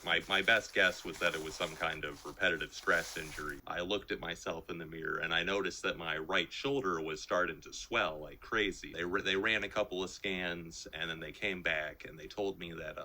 My best guess was that it was some kind of repetitive stress injury. I looked at myself in the mirror and I noticed that my right shoulder was starting to swell like crazy. They ran a couple of scans and then they came back and they told me that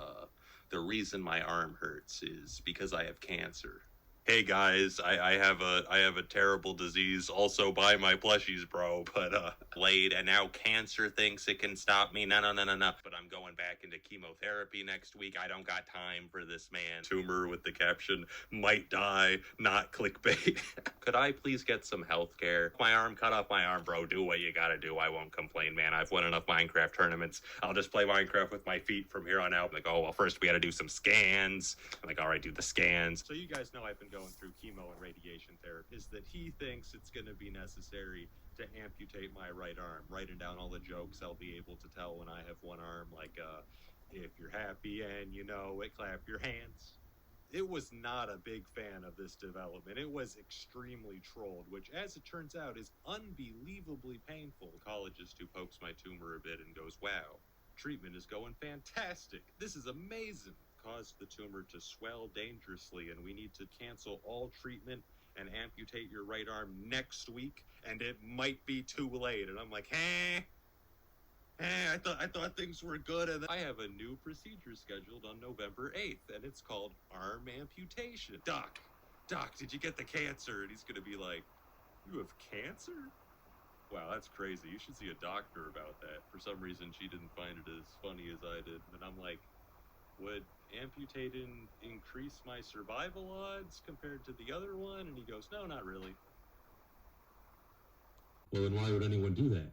the reason my arm hurts is because I have cancer. Hey guys, I have a terrible disease. Also buy my plushies, bro. But Blade, and now cancer thinks it can stop me. No. But I'm going back into chemotherapy next week. I don't got time for this, man. Tumor with the caption, might die, not clickbait. Could I please get some health care? My arm, cut off my arm, bro. Do what you gotta do. I won't complain, man. I've won enough Minecraft tournaments. I'll just play Minecraft with my feet from here on out. I'm like, oh, well, first we gotta do some scans. I'm like, all right, do the scans. So you guys know I've been going through chemo and radiation therapy. Is that he thinks it's gonna be necessary to amputate my right arm, writing down all the jokes I'll be able to tell when I have one arm, like, if you're happy and you know it, clap your hands. It was not a big fan of this development. It was extremely trolled, which, as it turns out, is unbelievably painful. The oncologist who pokes my tumor a bit and goes, wow, treatment is going fantastic. This is amazing. Caused the tumor to swell dangerously, and we need to cancel all treatment and amputate your right arm next week, and it might be too late. And I'm like, I thought things were good, and I have a new procedure scheduled on November 8th, and it's called arm amputation. Doc, did you get the cancer? And he's gonna be like, you have cancer? Wow, that's crazy. You should see a doctor about that. For some reason, she didn't find it as funny as I did. And I'm like, would amputating increase my survival odds compared to the other one? And he goes, no, not really. Well, then why would anyone do that?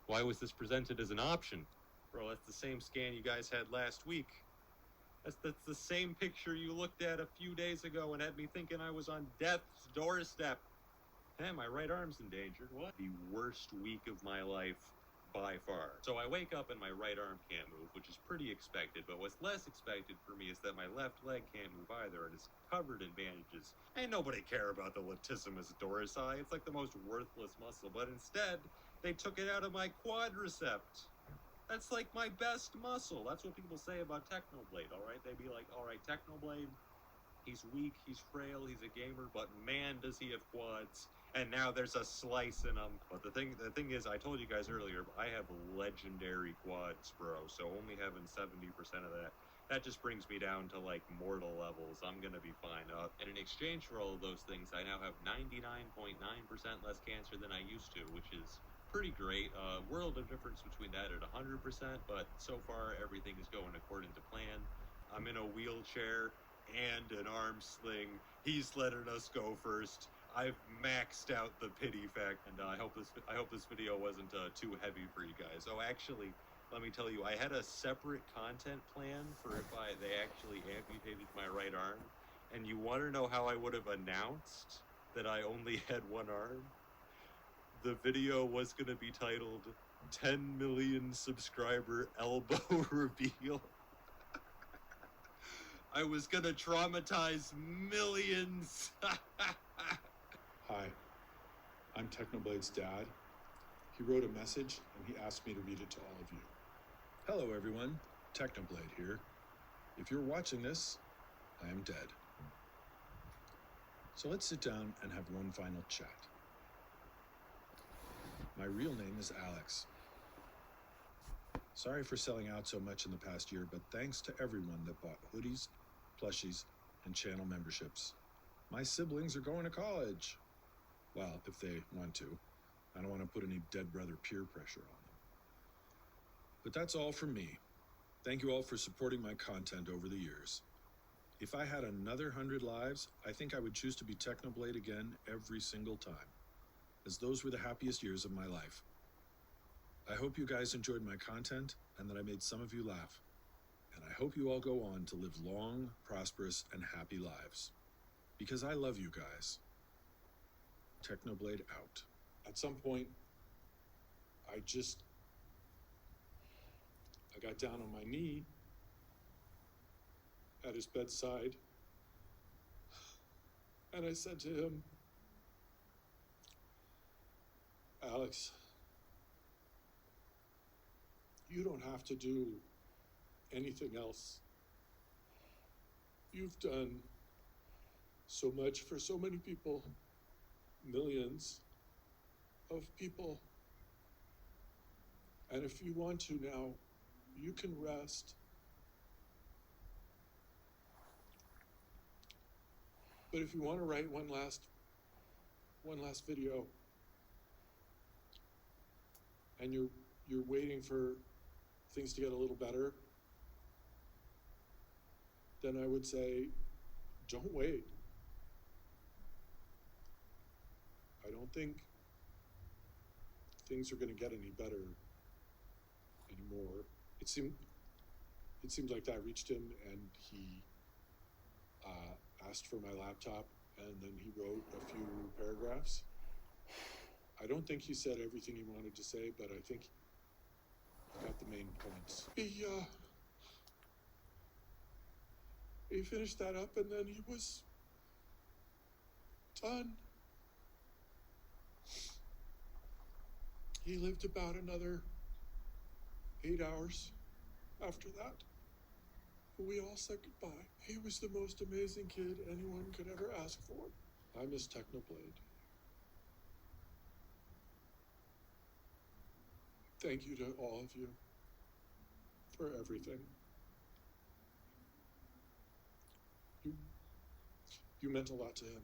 Why was this presented as an option? Bro, that's the same scan you guys had last week. That's the same picture you looked at a few days ago and had me thinking I was on death's doorstep. Hey, my right arm's endangered. What? The worst week of my life by far. So I wake up and my right arm can't move, which is pretty expected, but what's less expected for me is that my left leg can't move either and it's covered in bandages. Ain't nobody care about the latissimus dorsi. It's like the most worthless muscle, but instead, they took it out of my quadriceps. That's like my best muscle. That's what people say about Technoblade, alright? They'd be like, alright, Technoblade, he's weak, he's frail, he's a gamer, but man, does he have quads. And now there's a slice in him. But the thing is, I told you guys earlier, I have legendary quads, bro. So only having 70% of that just brings me down to like mortal levels. I'm gonna be fine. And in exchange for all of those things, I now have 99.9% less cancer than I used to, which is pretty great. World of difference between that and 100%, but so far everything is going according to plan. I'm in a wheelchair and an arm sling. He's letting us go first. I've maxed out the pity fact, and I hope this video wasn't too heavy for you guys. Oh, actually, let me tell you, I had a separate content plan for if they actually amputated my right arm. And you want to know how I would have announced that I only had one arm? The video was going to be titled 10 million subscriber elbow reveal. I was gonna traumatize millions. Hi, I'm Technoblade's dad. He wrote a message and he asked me to read it to all of you. Hello everyone, Technoblade here. If you're watching this, I am dead. So let's sit down and have one final chat. My real name is Alex. Sorry for selling out so much in the past year, but thanks to everyone that bought hoodies, plushies, and channel memberships. My siblings are going to college. Well, if they want to. I don't want to put any dead brother peer pressure on them. But that's all from me. Thank you all for supporting my content over the years. If I had another 100 lives, I think I would choose to be Technoblade again every single time, as those were the happiest years of my life. I hope you guys enjoyed my content and that I made some of you laugh. And I hope you all go on to live long, prosperous, and happy lives. Because I love you guys. Technoblade out. At some point, I got down on my knee at his bedside, and I said to him, Alex, you don't have to do anything else. You've done so much for so many people, millions of people. And if you want to now, you can rest. But if you want to write one last video, and you're waiting for things to get a little better, then I would say, don't wait. I don't think things are going to get any better anymore. It seemed like that reached him, and he asked for my laptop, and then he wrote a few paragraphs. I don't think he said everything he wanted to say, but I think he got the main points. He finished that up, and then he was done. He lived about another 8 hours after that. We all said goodbye. He was the most amazing kid anyone could ever ask for. I miss Technoblade. Thank you to all of you for everything. You meant a lot to him.